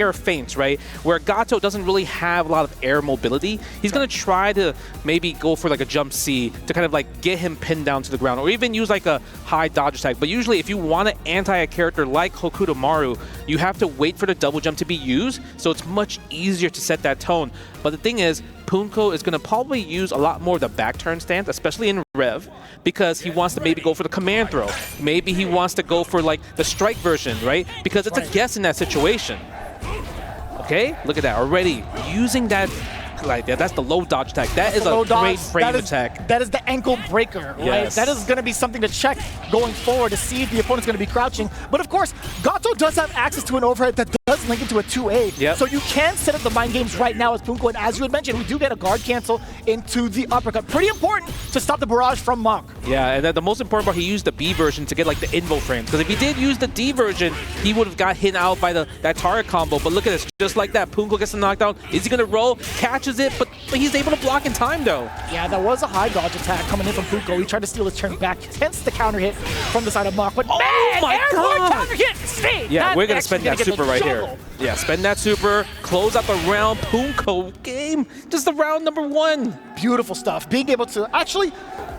air feints, right? Where Gato doesn't really have a lot of air mobility. He's going to try to maybe go for like a jump C to kind of like get him pinned down to the ground, or even use like a high dodge attack. But usually if you want to anti a character like Hokuto Maru, you have to wait for the double jump to be used, so it's much easier to set that tone. But the thing is, Poongko is going to probably use a lot more of the back turn stance, especially in Rev, because he wants to maybe go for the command throw. Maybe he wants to go for like the strike version, right? Because it's a guess in that situation. Okay, look at that already. Using that like that, that's the low dodge attack. That is a great frame attack. That is the ankle breaker, right? Yes. That is going to be something to check going forward to see if the opponent's going to be crouching. But of course, Gato does have access to an overhead that does link into a 2A. Yep. So you can set up the mind games right now as Poongko. And as you had mentioned, we do get a guard cancel into the uppercut. Pretty important to stop the barrage from MOK. Yeah, and then the most important part, he used the B version to get like the invo frames. Because if he did use the D version, he would have got hit out by that target combo. But look at this, just like that, Poongko gets the knockdown. Is he going to roll? Catches it, but he's able to block in time though. Yeah, that was a high dodge attack coming in from Poongko. He tried to steal his turn back, hence the counter hit from the side of MOK. But man, my airborne God! counter hit! Stay! Yeah, we're going to spend that gonna get super the right jungle. here. Yeah, spend that super, close out the round. Poongko game, just the round number 1. Beautiful stuff. Being able to actually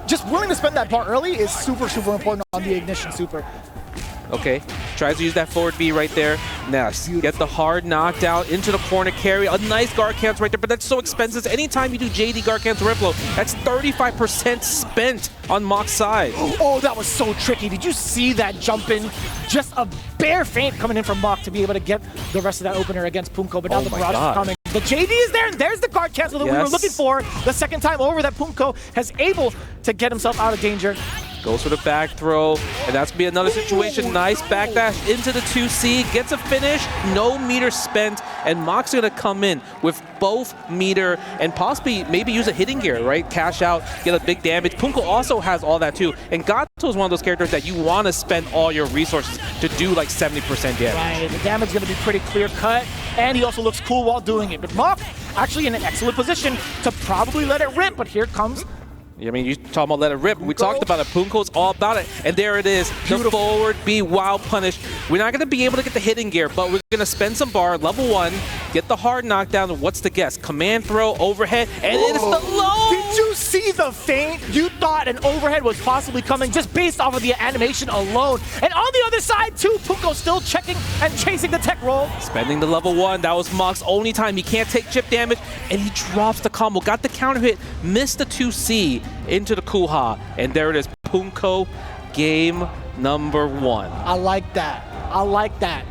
just willing to spend that bar early is super, super important on the ignition super. Okay, tries to use that forward B right there. Nice. Get the hard knockdown into the corner carry. A nice guard cancel right there, but that's so expensive. Anytime you do JD guard cancel rip blow, that's 35% spent on MOK's side. Oh, that was so tricky. Did you see that jump in? Just a bare feint coming in from MOK to be able to get the rest of that opener against Poongko, but now the barrage is coming. The JD is there, and there's the guard cancel that we were looking for. The second time over that Poongko has able to get himself out of danger. Goes for the back throw, and that's going to be another situation. Nice backdash into the 2C, gets a finish, no meter spent, and MOK's going to come in with both meter and possibly maybe use a hitting gear, right? Cash out, get a big damage. Poongko also has all that too, and Gato is one of those characters that you want to spend all your resources to do like 70% damage. Right, the damage is going to be pretty clear cut, and he also looks cool while doing it. But MOK actually in an excellent position to probably let it rip, but here comes I mean, you talking about let it rip. We talked about it. Poongko's all about it. And there it is. Beautiful. The forward B wild punish. We're not going to be able to get the hitting gear, but we're going to spend some bar, level 1, get the hard knockdown. What's the guess? Command throw, overhead, and it is the low. Did you see the feint? You thought an overhead was possibly coming just based off of the animation alone. And on the other side, too, Poongko still checking and chasing the tech roll. Spending the level 1. That was MOK's only time. He can't take chip damage, and he drops the combo. Got the counter hit, missed the 2C into the Kuha, and there it is. Poongko game number 1. I like that. I like that.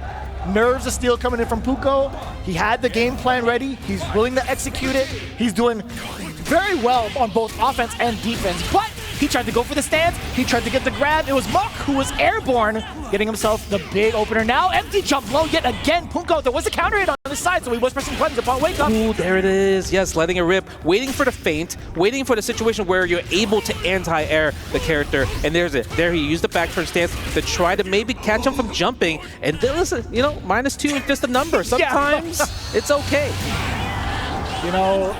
Nerves of steel coming in from Poongko. He had the game plan ready. He's willing to execute it. He's doing very well on both offense and defense, but he tried to go for the stance. He tried to get the grab. It was MOK who was airborne, getting himself the big opener. Now empty jump low yet again. Poongko, there was a counter hit on the side, so he was pressing buttons upon wake up. Ooh, there it is. Yes, letting it rip. Waiting for the feint. Waiting for the situation where you're able to anti-air the character. And there's it. There he used the back turn stance to try to maybe catch him from jumping. And listen, you know, -2 is just a number. Sometimes it's okay. You know,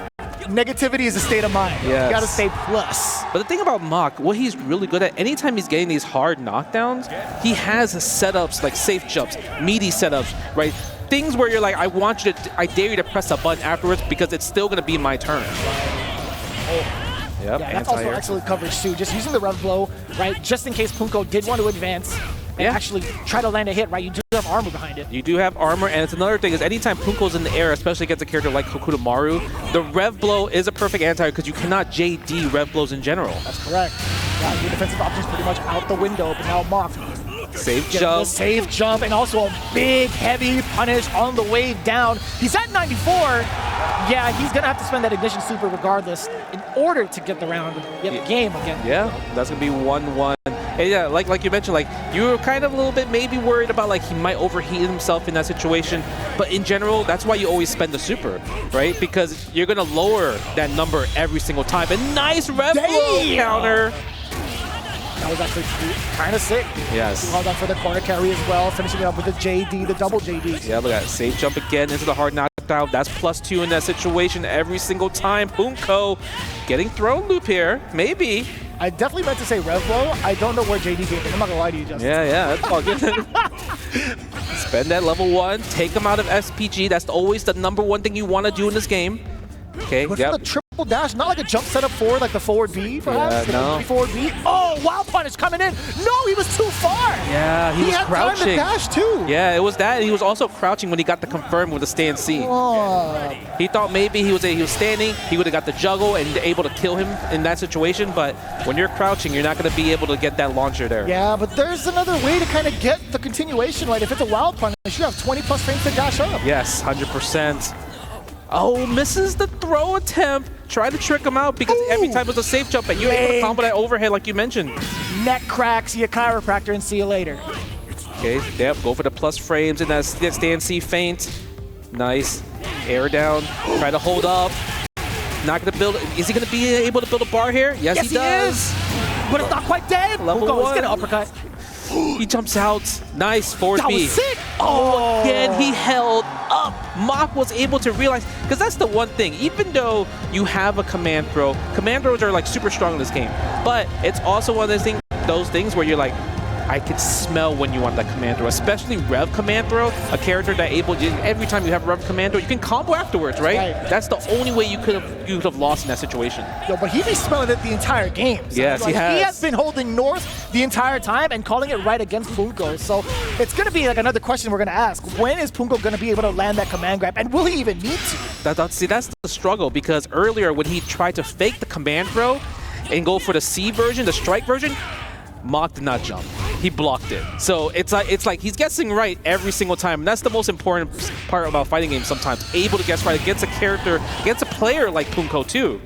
negativity is a state of mind. Yes. You gotta stay plus. But the thing about MOK, what he's really good at, anytime he's getting these hard knockdowns, he has setups like safe jumps, meaty setups, right? Things where you're like, I dare you to press a button afterwards because it's still gonna be my turn. Yep, Yeah, that's also excellent coverage too. Just using the rev blow, right? Just in case Poongko did want to advance and actually try to land a hit, right? You do have armor behind it. You do have armor, and it's another thing is anytime Poongko's in the air, especially against a character like Hokuto Maru, the rev blow is a perfect anti because you cannot JD rev blows in general. That's correct. Yeah, your defensive options pretty much out the window, but now MOK. Safe jump. Safe jump, and also a big, heavy punish on the way down. He's at 94. Yeah, he's going to have to spend that ignition super regardless in order to get the round, get the game again. Yeah, that's going to be 1-1. And yeah, like you mentioned, like you were kind of a little bit maybe worried about like he might overheat himself in that situation. But in general, that's why you always spend the super, right? Because you're going to lower that number every single time. And nice rev blow counter. That was actually kind of sick. Yes. Well done for the corner carry as well, finishing it up with the JD, the double JD. Yeah, look at that. Safe jump again into the hard knockdown. That's +2 in that situation every single time. Poongko getting thrown loop here. Maybe. I definitely meant to say rev blow. I don't know where JD came from. I'm not going to lie to you, Justin. Yeah, that's all good. Spend that level 1, take him out of SPG. That's always the #1 thing you want to do in this game. Okay, But for the triple dash, not like a jump setup forward, like the forward B, perhaps? Yeah, no. Forward B. Oh, wild punish coming in. No, he was too far. Yeah, he was had crouching. time to dash too. Yeah, it was that. He was also crouching when he got the confirm with the stand C. Oh. He thought maybe he was standing, he would have got the juggle and able to kill him in that situation, but when you're crouching, you're not going to be able to get that launcher there. Yeah, but there's another way to kind of get the continuation right. If it's a wild punish, you have 20 plus frames to dash up. Yes, 100%. Oh, misses the throw attempt. Try to trick him out because every time it was a safe jump and you're able to combo that overhead like you mentioned. Neck crack, see a chiropractor, and see you later. Okay, yep, go for the plus frames in that stand C feint. Nice. Air down, try to hold up. Not gonna build, is he gonna be able to build a bar here? Yes, he does. Is. But it's not quite dead. Level Poongko, 1. Let's get an uppercut. He jumps out. Nice, forward That B. was sick. Oh, again, he held up. MOK was able to realize, because that's the one thing, even though you have a command throws are like super strong in this game, but it's also one of those things where you're like, I could smell when you want that command throw, especially Rev command throw, a character that every time you have Rev command throw, you can combo afterwards, right? That's the only way you could have lost in that situation. Yo, but he be smelling it the entire game. So yes, like, he has. He has been holding North the entire time and calling it right against Poongko. So it's going to be like another question we're going to ask. When is Poongko going to be able to land that command grab? And will he even need to? See, that's the struggle, because earlier when he tried to fake the command throw and go for the C version, the strike version, MOK did not jump. He blocked it. So it's like he's guessing right every single time. And that's the most important part about fighting games sometimes. Able to guess right against a character, against a player like Poongko too.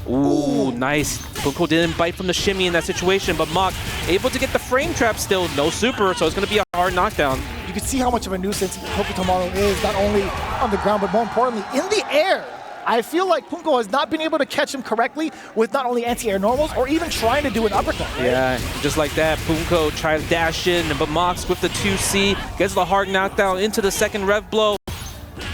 Ooh, nice. Poongko didn't bite from the shimmy in that situation, but MOK able to get the frame trap still. No super, so it's going to be a hard knockdown. You can see how much of a nuisance Poongko tomorrow is, not only on the ground, but more importantly, in the air. I feel like Poongko has not been able to catch him correctly with not only anti-air normals or even trying to do an uppercut. Right? Yeah, just like that, Poongko tries to dash in, but MOK's with the 2C, gets the hard knockdown into the second rev blow.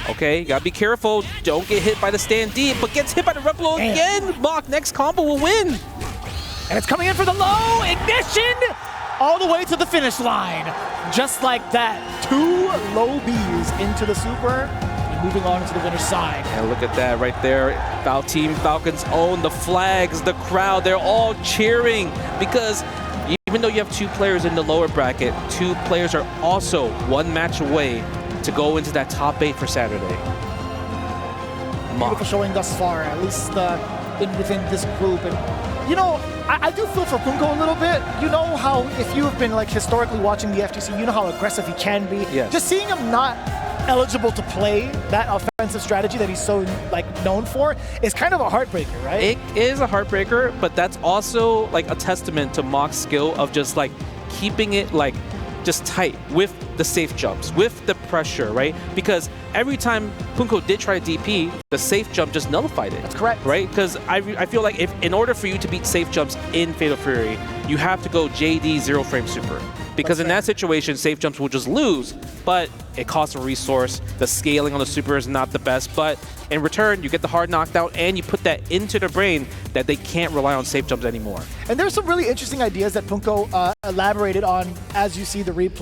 Okay, you gotta be careful. Don't get hit by the stand D, but gets hit by the rev blow again. MOK, next combo will win. And it's coming in for the low ignition all the way to the finish line. Just like that, 2 low Bs into the super. Moving on to the winner's side. And look at that right there. Team Falcons own the flags, the crowd, they're all cheering because even though you have 2 players in the lower bracket, 2 players are also 1 match away to go into that top 8 for Saturday. Beautiful showing thus far, at least within this group. And you know, I do feel for Poongko a little bit. You know how if you have been like historically watching the FGC, you know how aggressive he can be. Yes. Just seeing him not eligible to play that offensive strategy that he's so like known for is kind of a heartbreaker, right? It is a heartbreaker, but that's also like a testament to MOK's skill of just like keeping it like just tight with the safe jumps, with the pressure, right? Because every time Poongko did try to DP, the safe jump just nullified it. That's correct. Right? Because I feel like if in order for you to beat safe jumps in Fatal Fury, you have to go JD 0 frame super. Because in that situation, safe jumps will just lose, but it costs a resource. The scaling on the super is not the best, but in return, you get the hard knockdown and you put that into their brain that they can't rely on safe jumps anymore. And there's some really interesting ideas that Poongko elaborated on as you see the replay.